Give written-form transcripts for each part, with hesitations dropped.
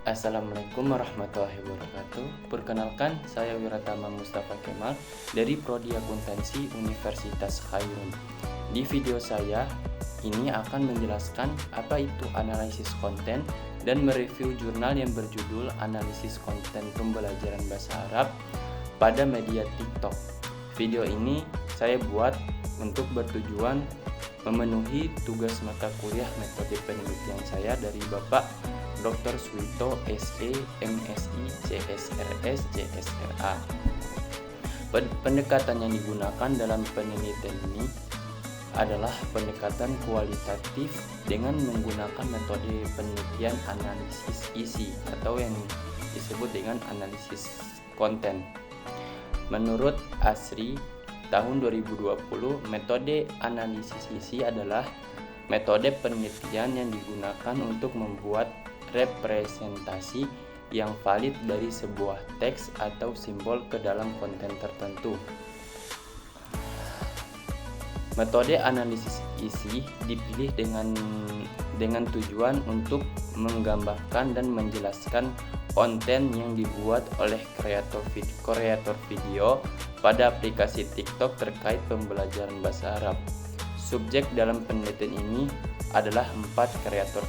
Assalamualaikum warahmatullahi wabarakatuh. Perkenalkan, saya Wiratama Mustafa Kemal dari Prodi Akuntansi Universitas Khairun. Di video saya ini akan menjelaskan apa itu analisis konten dan mereview jurnal yang berjudul Analisis Konten Pembelajaran Bahasa Arab pada media TikTok. Video ini saya buat untuk bertujuan memenuhi tugas mata kuliah metode penelitian saya dari Bapak Dr. Suwito SE, MSI, CSRS, CSRA. Pendekatan yang digunakan dalam penelitian ini adalah pendekatan kualitatif dengan menggunakan metode penelitian analisis isi atau yang disebut dengan analisis konten. Menurut ASRI tahun 2020, metode analisis isi adalah metode penelitian yang digunakan untuk membuat representasi yang valid dari sebuah teks atau simbol ke dalam konten tertentu. Metode analisis isi dipilih dengan tujuan untuk menggambarkan dan menjelaskan konten yang dibuat oleh kreator video pada aplikasi TikTok terkait pembelajaran bahasa Arab. Subjek dalam penelitian ini adalah 4 kreator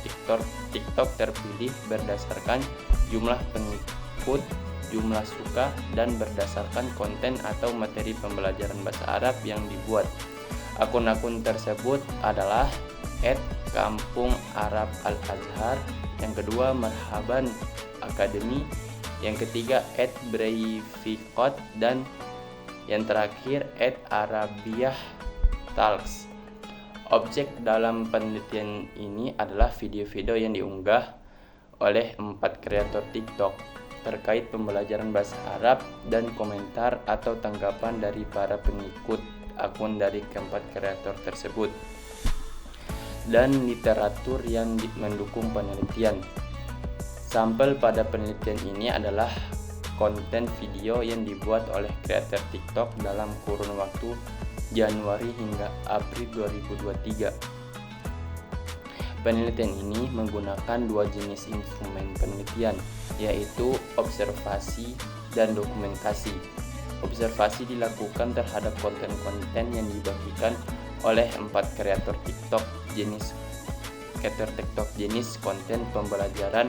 TikTok terpilih berdasarkan jumlah pengikut, jumlah suka, dan berdasarkan konten atau materi pembelajaran bahasa Arab yang dibuat. Akun-akun tersebut adalah @Kampung Arab Al-Azhar, yang kedua Marhaban Academy, yang ketiga @Braificot, dan yang terakhir @Arabiah Talks. Objek dalam penelitian ini adalah video-video yang diunggah oleh 4 kreator TikTok terkait pembelajaran bahasa Arab dan komentar atau tanggapan dari para pengikut akun dari keempat kreator tersebut, dan literatur yang mendukung penelitian. Sampel pada penelitian ini adalah konten video yang dibuat oleh kreator TikTok dalam kurun waktu Januari hingga April 2023. Penelitian ini menggunakan 2 jenis instrumen penelitian, yaitu observasi dan dokumentasi. Observasi dilakukan terhadap konten-konten yang dibagikan oleh 4 kreator TikTok jenis konten pembelajaran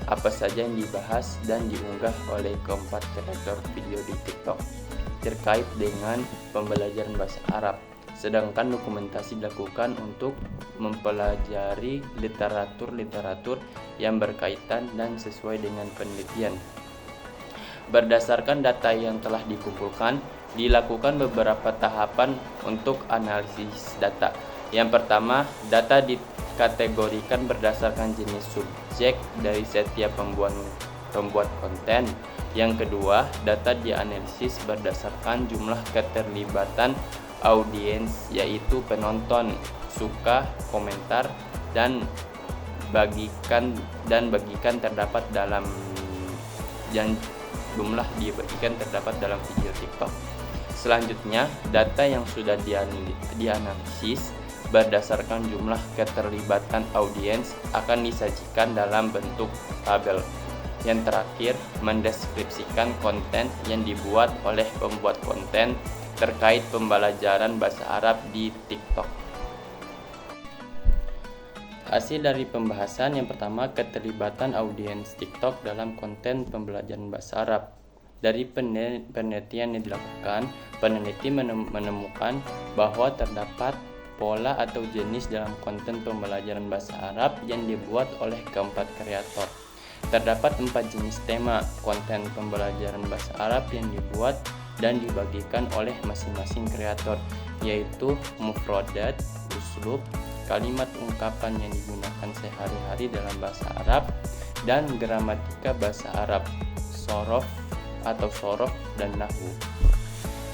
apa saja yang dibahas dan diunggah oleh keempat kreator video di TikTok terkait dengan pembelajaran bahasa Arab. Sedangkan dokumentasi dilakukan untuk mempelajari literatur yang berkaitan dan sesuai dengan penelitian. Berdasarkan data yang telah dikumpulkan, dilakukan beberapa tahapan untuk analisis data. Yang pertama, data dikategorikan berdasarkan jenis subjek dari setiap pembuat konten. Yang kedua, data dianalisis berdasarkan jumlah keterlibatan audiens, yaitu penonton, suka, komentar, dan bagikan terdapat dalam jumlah dibagikan terdapat dalam video TikTok. Selanjutnya, data yang sudah dianalisis berdasarkan jumlah keterlibatan audiens akan disajikan dalam bentuk tabel. Yang terakhir, mendeskripsikan konten yang dibuat oleh pembuat konten terkait pembelajaran bahasa Arab di TikTok. Hasil dari pembahasan yang pertama, keterlibatan audiens TikTok dalam konten pembelajaran bahasa Arab. Dari penelitian yang dilakukan, peneliti menemukan bahwa terdapat pola atau jenis dalam konten pembelajaran bahasa Arab yang dibuat oleh keempat kreator. Terdapat 4 jenis tema konten pembelajaran bahasa Arab yang dibuat dan dibagikan oleh masing-masing kreator, yaitu mufradat, uslub, kalimat ungkapan yang digunakan sehari-hari dalam bahasa Arab, dan gramatika bahasa Arab, sorof, dan nahwu.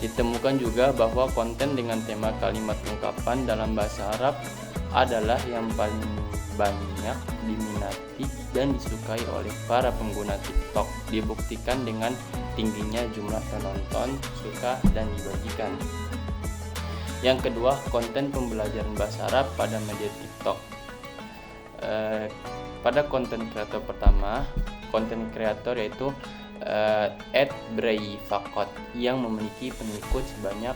Ditemukan juga bahwa konten dengan tema kalimat ungkapan dalam bahasa Arab adalah yang paling banyak diminati dan disukai oleh para pengguna TikTok, dibuktikan dengan tingginya jumlah penonton, suka, dan dibagikan. Yang kedua, konten pembelajaran bahasa Arab pada media TikTok. Pada konten kreator pertama, konten kreator yaitu @brayfakot yang memiliki pengikut sebanyak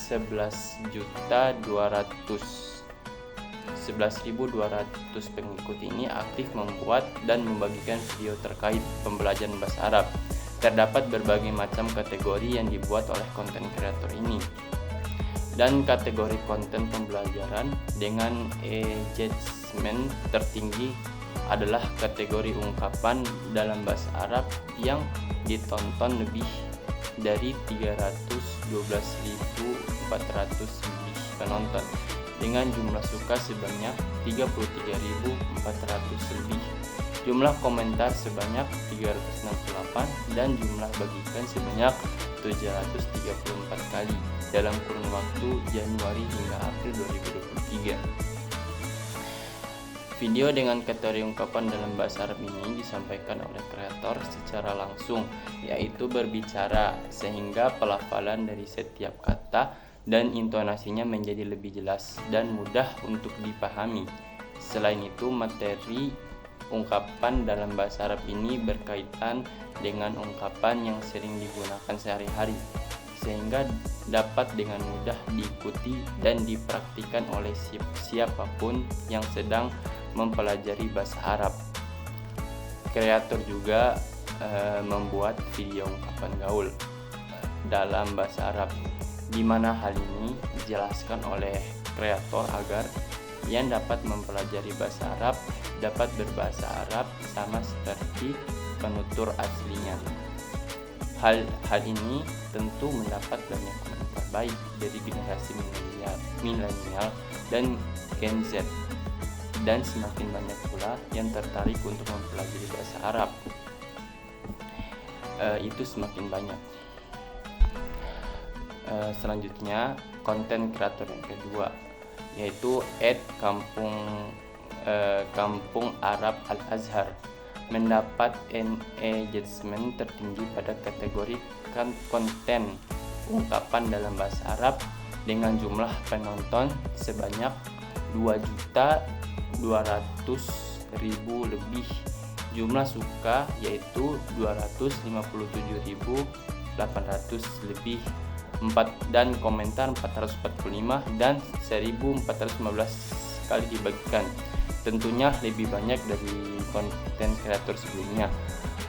11.200 pengikut. Ini aktif membuat dan membagikan video terkait pembelajaran bahasa Arab. Terdapat berbagai macam kategori yang dibuat oleh konten kreator ini. Dan kategori konten pembelajaran dengan engagement tertinggi adalah kategori ungkapan dalam bahasa Arab yang ditonton lebih dari 312.400 lebih penonton dengan jumlah suka sebanyak 33.400 lebih, jumlah komentar sebanyak 368 dan jumlah bagikan sebanyak 734 kali dalam kurun waktu Januari hingga April 2023. Video dengan kategori ungkapan dalam bahasa Arab ini disampaikan oleh kreator secara langsung, yaitu berbicara, sehingga pelafalan dari setiap kata dan intonasinya menjadi lebih jelas dan mudah untuk dipahami. Selain itu, materi ungkapan dalam bahasa Arab ini berkaitan dengan ungkapan yang sering digunakan sehari-hari, sehingga dapat dengan mudah diikuti dan dipraktikkan oleh siapapun yang sedang mempelajari bahasa Arab. Kreator juga membuat video ungkapan gaul dalam bahasa Arab, di mana hal ini dijelaskan oleh kreator agar yang dapat mempelajari bahasa Arab dapat berbahasa Arab sama seperti penutur aslinya. Hal ini tentu mendapat banyak komentar baik dari generasi milenial dan Gen Z, dan semakin banyak pula yang tertarik untuk mempelajari bahasa Arab. Itu semakin banyak. Selanjutnya, konten kreator yang kedua yaitu Kampung Arab Al-Azhar mendapat engagement tertinggi pada kategori konten ungkapan dalam bahasa Arab dengan jumlah penonton sebanyak 2.200.000 lebih, jumlah suka yaitu 257.800 lebih, dan komentar 445 dan 1.415 kali dibagikan. Tentunya lebih banyak dari konten kreator sebelumnya.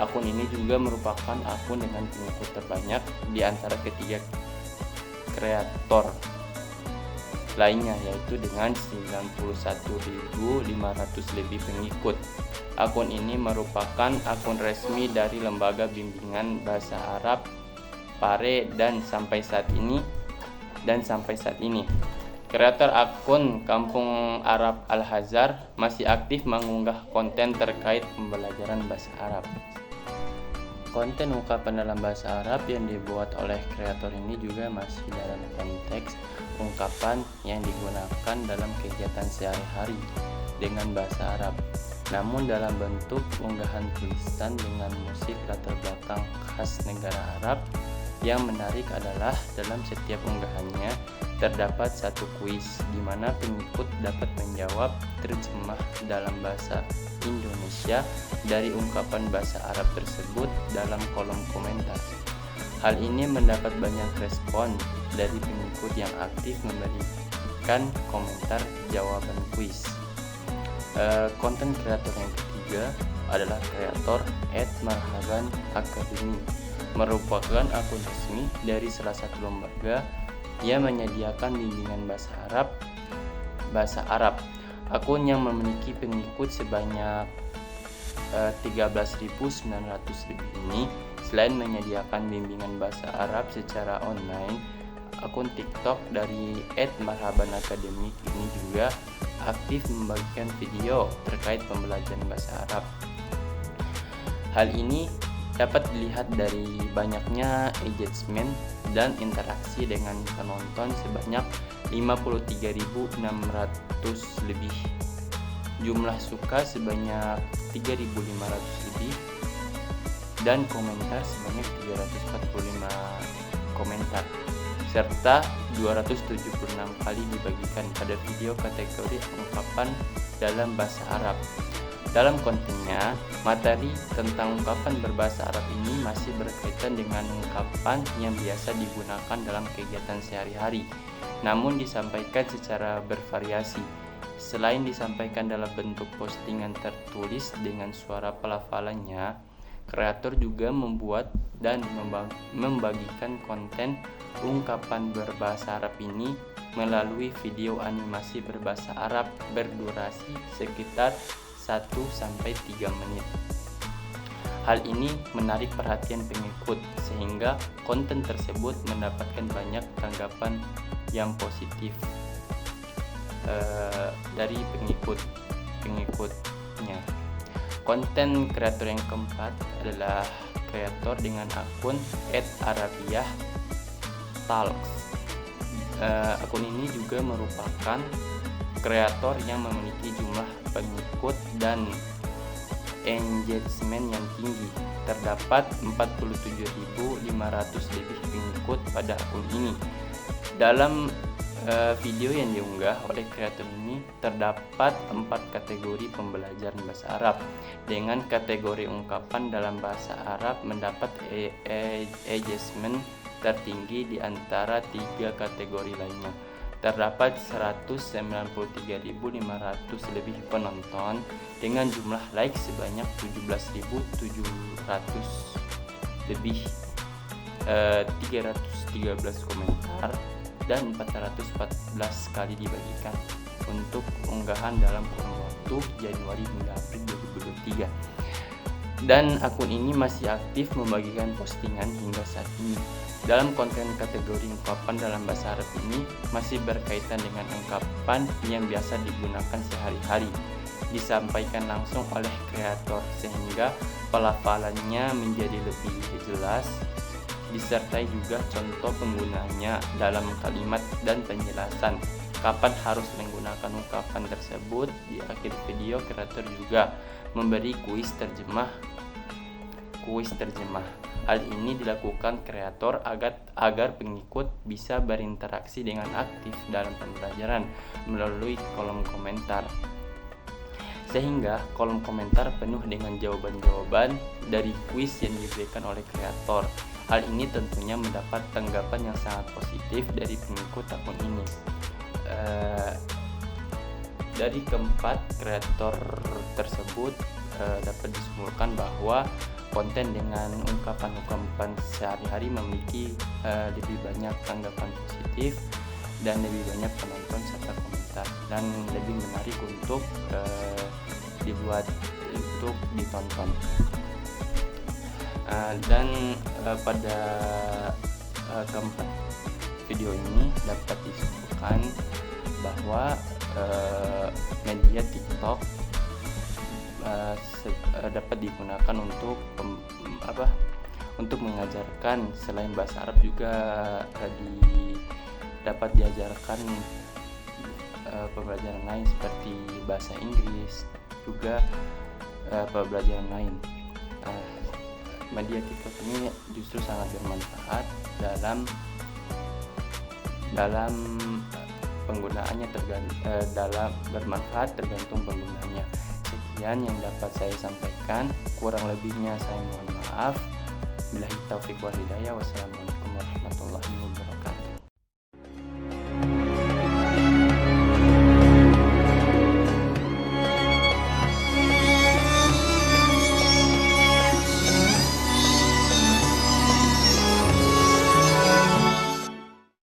Akun ini juga merupakan akun dengan pengikut terbanyak di antara ketiga kreator lainnya, yaitu dengan 91.500 lebih pengikut. Akun ini merupakan akun resmi dari Lembaga Bimbingan Bahasa Arab PARE dan sampai saat ini kreator akun Kampung Arab Al-Azhar masih aktif mengunggah konten terkait pembelajaran bahasa Arab. Konten ungkapan dalam bahasa Arab yang dibuat oleh kreator ini juga masih dalam konteks ungkapan yang digunakan dalam kegiatan sehari-hari dengan bahasa Arab, namun dalam bentuk unggahan tulisan dengan musik latar belakang khas negara Arab. Yang menarik adalah dalam setiap unggahannya terdapat satu kuis di mana pengikut dapat menjawab terjemah dalam bahasa Indonesia dari ungkapan bahasa Arab tersebut dalam kolom komentar. Hal ini mendapat banyak respon dari pengikut yang aktif memberikan komentar jawaban kuis. Konten kreator yang ketiga adalah kreator @marhaban_academy, merupakan akun resmi dari salah satu lembaga yang menyediakan bimbingan bahasa Arab. Akun yang memiliki pengikut sebanyak 13.900 lebih ini, selain menyediakan bimbingan bahasa Arab secara online, akun TikTok dari @marhaban_academy ini juga aktif membagikan video terkait pembelajaran bahasa Arab. Hal ini dapat dilihat dari banyaknya engagement dan interaksi dengan penonton sebanyak 53.600 lebih, jumlah suka sebanyak 3.500 lebih, dan komentar sebanyak 345 komentar, serta 276 kali dibagikan pada video kategori ungkapan dalam bahasa Arab. Dalam kontennya, materi tentang ungkapan berbahasa Arab ini masih berkaitan dengan ungkapan yang biasa digunakan dalam kegiatan sehari-hari, namun disampaikan secara bervariasi. Selain disampaikan dalam bentuk postingan tertulis dengan suara pelafalannya, kreator juga membuat dan membagikan konten ungkapan berbahasa Arab ini melalui video animasi berbahasa Arab berdurasi sekitar 1-3 menit. Hal ini menarik perhatian pengikut sehingga konten tersebut mendapatkan banyak tanggapan yang positif dari pengikutnya. Konten kreator yang keempat adalah kreator dengan akun @arabiahtalks. Akun ini juga merupakan kreator yang memiliki jumlah pengikut dan engagement yang tinggi. Terdapat 47.500 lebih pengikut pada akun ini. Dalam video yang diunggah oleh kreator ini terdapat 4 kategori pembelajaran bahasa Arab dengan kategori ungkapan dalam bahasa Arab mendapat engagement tertinggi di antara 3 kategori lainnya. Terdapat 193.500 lebih penonton dengan jumlah like sebanyak 17.700 lebih, 313 komentar dan 414 kali dibagikan untuk unggahan dalam kurun waktu Januari hingga April 2023. Dan akun ini masih aktif membagikan postingan hingga saat ini. Dalam konten kategori ungkapan dalam bahasa Arab ini masih berkaitan dengan ungkapan yang biasa digunakan sehari-hari, disampaikan langsung oleh kreator sehingga pelafalannya menjadi lebih jelas, disertai juga contoh penggunanya dalam kalimat dan penjelasan kapan harus menggunakan ungkapan tersebut. Di akhir video, kreator juga memberi kuis terjemah. Hal ini dilakukan kreator agar pengikut bisa berinteraksi dengan aktif dalam pembelajaran melalui kolom komentar, sehingga kolom komentar penuh dengan jawaban-jawaban dari kuis yang diberikan oleh kreator. Hal ini tentunya mendapat tanggapan yang sangat positif dari pengikut akun ini. Dari keempat kreator tersebut dapat disimpulkan bahwa konten dengan ungkapan-ungkapan sehari-hari memiliki lebih banyak tanggapan positif dan lebih banyak penonton serta komentar, dan lebih menarik untuk ditonton. Pada keempat video ini dapat disimpulkan bahwa media TikTok dapat digunakan untuk mengajarkan selain bahasa Arab juga dapat diajarkan pembelajaran lain seperti bahasa Inggris, juga pembelajaran lain. Media TikTok ini justru sangat bermanfaat dalam penggunaannya, tergantung penggunaannya. Sekian yang dapat saya sampaikan, kurang lebihnya saya mohon maaf. Billahi taufiq wal hidayah. Wassalamualaikum warahmatullahi wabarakatuh.